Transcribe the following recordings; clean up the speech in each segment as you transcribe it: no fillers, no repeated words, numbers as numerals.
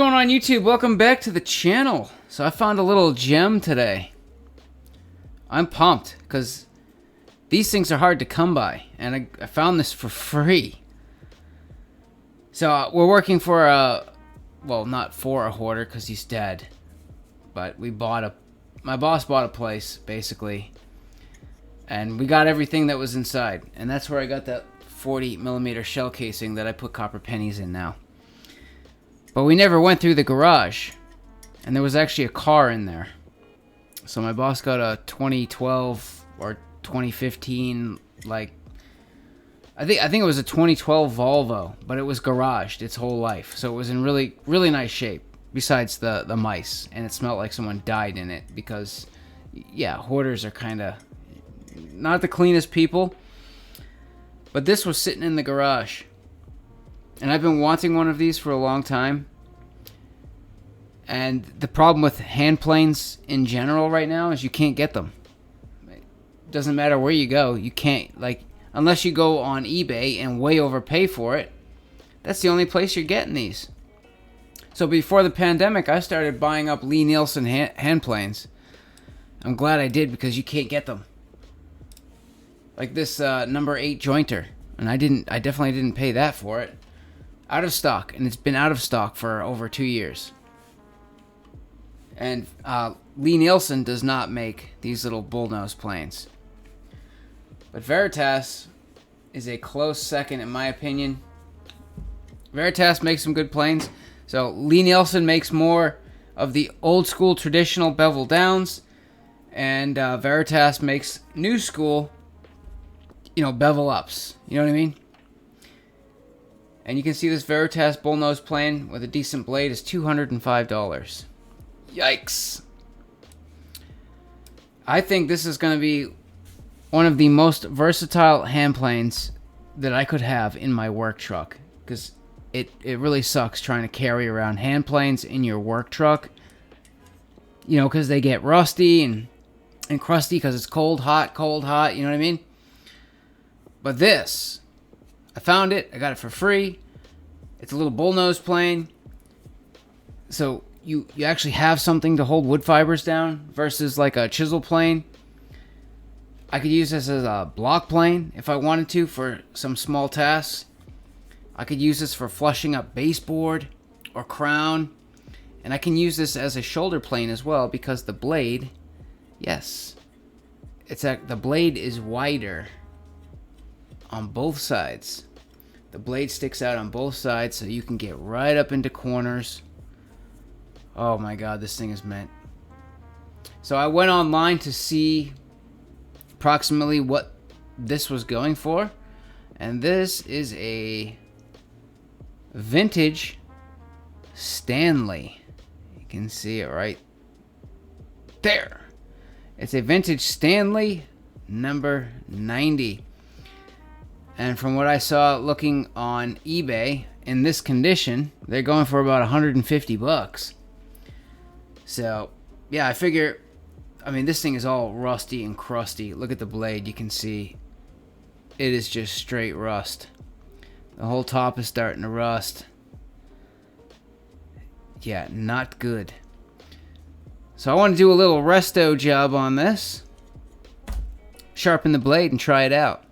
going on YouTube? Welcome back to the channel. So I found a little gem today. I'm pumped because these things are hard to come by, and I found this for free. So we're working for well, not for a hoarder because he's dead, but my boss bought a place basically, and we got everything that was inside, and that's where I got that 40mm shell casing that I put copper pennies in now. But we never went through the garage, and there was actually a car in there. So my boss got a 2012 or 2015, like, I think it was a 2012 Volvo, but it was garaged its whole life. So it was in really, really nice shape, besides the mice, and it smelled like someone died in it because, yeah, hoarders are kind of not the cleanest people. But this was sitting in the garage. And I've been wanting one of these for a long time. And the problem with hand planes in general right now is you can't get them. It doesn't matter where you go. You can't, like, unless you go on eBay and way overpay for it. That's the only place you're getting these. So before the pandemic, I started buying up Lee Nielsen hand planes. I'm glad I did because you can't get them. Like this number 8 jointer. And I definitely didn't pay that for it. Out of stock, and it's been out of stock for over 2 years. And Lee Nielsen does not make these little bullnose planes. But Veritas is a close second in my opinion. Veritas makes some good planes. So Lee Nielsen makes more of the old school traditional bevel downs, and Veritas makes new school, bevel ups. You know what I mean? And you can see this Veritas bullnose plane with a decent blade is $205. Yikes. I think this is going to be one of the most versatile hand planes that I could have in my work truck. Because it really sucks trying to carry around hand planes in your work truck. Because they get rusty and crusty because it's cold, hot, you know what I mean? But this, I found it. I got it for free. It's a little bullnose plane. So you actually have something to hold wood fibers down versus like a chisel plane. I could use this as a block plane if I wanted to for some small tasks. I could use this for flushing up baseboard or crown. And I can use this as a shoulder plane as well because the blade, yes, the blade is wider on both sides. The blade sticks out on both sides so you can get right up into corners. Oh my god, this thing is meant. So I went online to see approximately what this was going for, and this is a vintage Stanley. You can see it right there. It's a vintage Stanley number 90. And from what I saw looking on eBay, in this condition, they're going for about $150. So, yeah, I figure, this thing is all rusty and crusty. Look at the blade. You can see it is just straight rust. The whole top is starting to rust. Yeah, not good. So I want to do a little resto job on this. Sharpen the blade and try it out.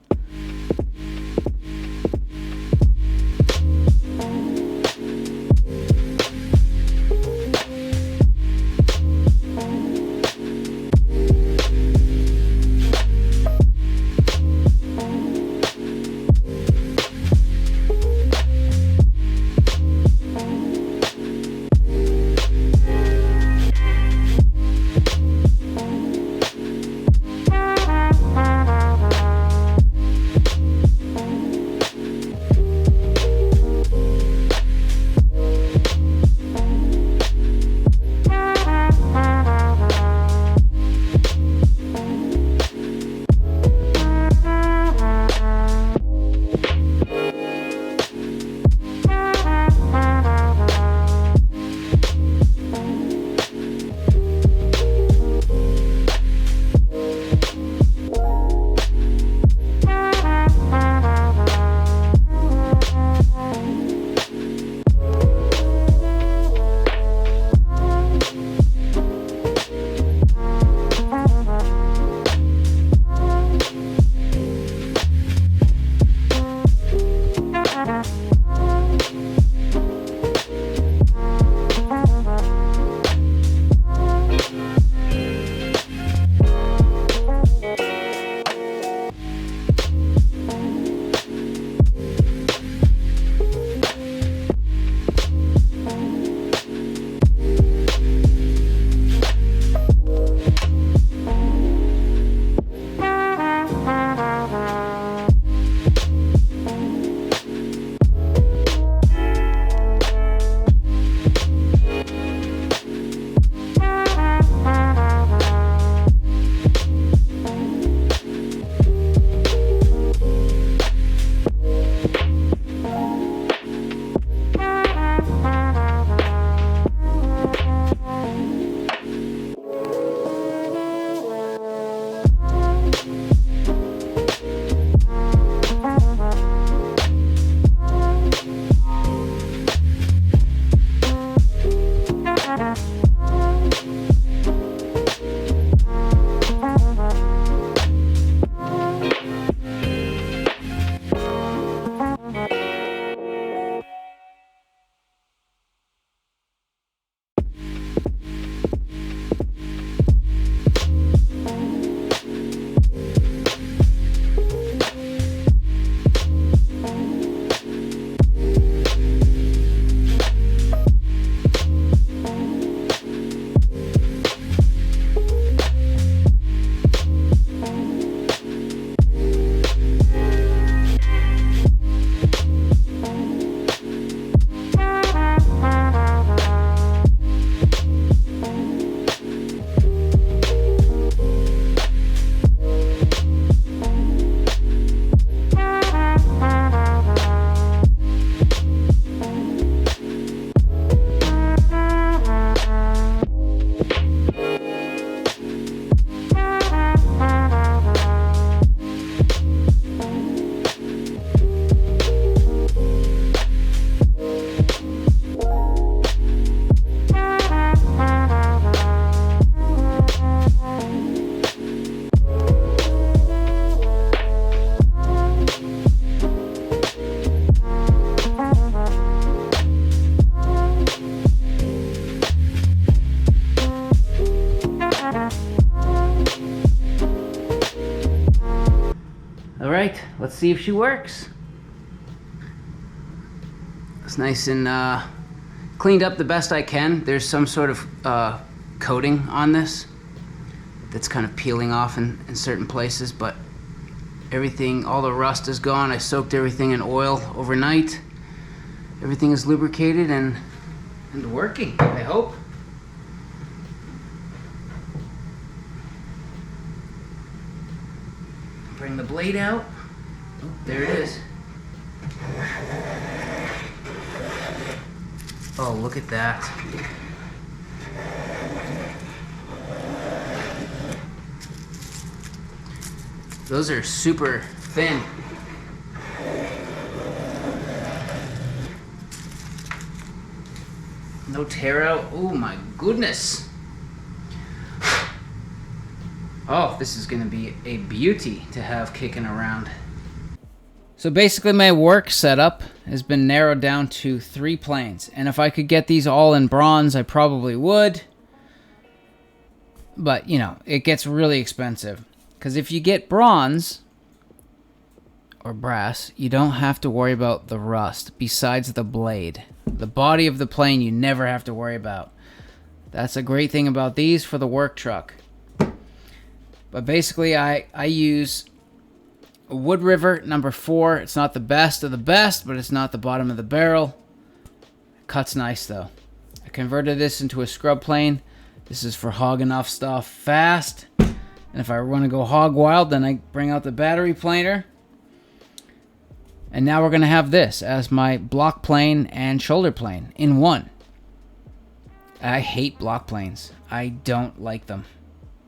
Alright, let's see if she works. It's nice and cleaned up the best I can. There's some sort of coating on this that's kind of peeling off in certain places, but everything, all the rust is gone. I soaked everything in oil overnight. Everything is lubricated and working, I hope. Bring the blade out. Oh, there it is. Oh, look at that. Those are super thin. No tear out. Oh my goodness. Oh, this is going to be a beauty to have kicking around. So basically my work setup has been narrowed down to 3 planes. And if I could get these all in bronze, I probably would. But, you know, it gets really expensive. Because if you get bronze or brass, you don't have to worry about the rust besides the blade. The body of the plane you never have to worry about. That's a great thing about these for the work truck. But basically, I use a Wood River number 4. It's not the best of the best, but it's not the bottom of the barrel. It cuts nice, though. I converted this into a scrub plane. This is for hogging off stuff fast. And if I want to go hog wild, then I bring out the battery planer. And now we're going to have this as my block plane and shoulder plane in one. I hate block planes. I don't like them.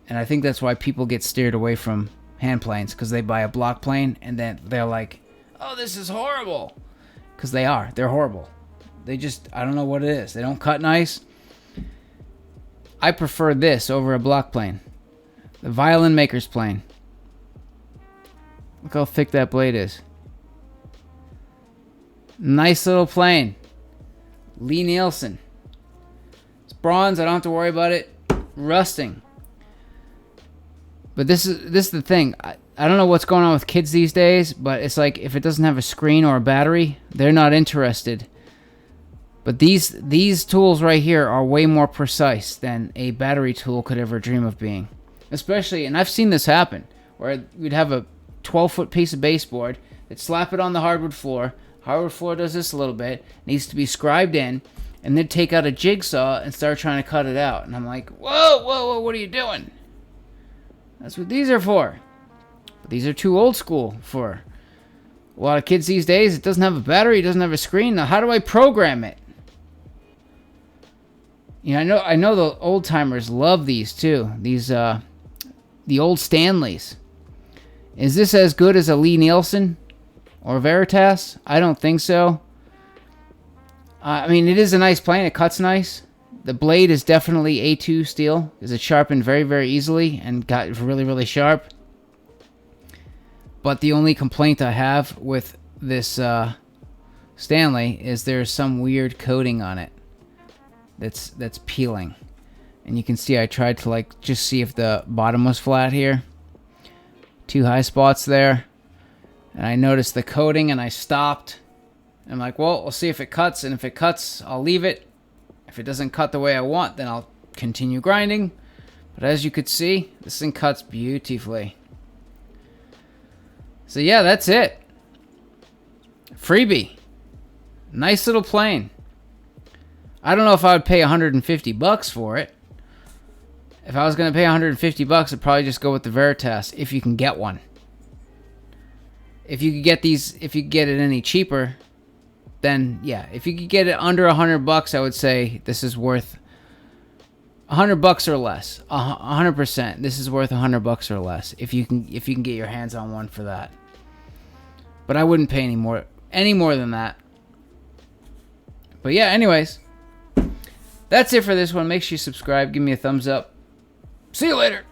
And I think that's why people get steered away from hand planes, because they buy a block plane and then they're like, oh, this is horrible. Because they are. They're horrible. They just, I don't know what it is. They don't cut nice. I prefer this over a block plane. The Violin Maker's plane. Look how thick that blade is. Nice little plane. Lee Nielsen. It's bronze. I don't have to worry about it rusting. But this is the thing. I don't know what's going on with kids these days, but it's like if it doesn't have a screen or a battery, they're not interested. But these tools right here are way more precise than a battery tool could ever dream of being. Especially, and I've seen this happen, where we'd have a 12-foot piece of baseboard, they'd slap it on the hardwood floor. Hardwood floor does this a little bit, needs to be scribed in, and they'd take out a jigsaw and start trying to cut it out. And I'm like, whoa, what are you doing? That's what these are for. But these are too old school for a lot of kids these days. It doesn't have a battery, it doesn't have a screen. Now, how do I program it? You know, I know the old timers love these too. These the old Stanleys. Is this as good as a Lee Nielsen or Veritas? I don't think so. I mean, it is a nice plane. It cuts nice. The blade is definitely A2 steel, because it sharpened very, very easily and got really, really sharp. But the only complaint I have with this Stanley is there's some weird coating on it that's peeling. And you can see I tried to like just see if the bottom was flat here. 2 high spots there. And I noticed the coating and I stopped. I'm like, well, we'll see if it cuts, and if it cuts, I'll leave it. If it doesn't cut the way I want, then I'll continue grinding. But as you could see, this thing cuts beautifully. So yeah, that's it. Freebie. Nice little plane. I don't know if I would pay $150 for it. If I was going to pay $150, I'd probably just go with the Veritas if you can get one. If you could get these, if you could get it any cheaper, then yeah, if you could get it under $100, I would say this is worth $100 or less. 100%. This is worth $100 or less if you can get your hands on one for that. But I wouldn't pay any more than that. But yeah, anyways, that's it for this one. Make sure you subscribe, give me a thumbs up. See you later.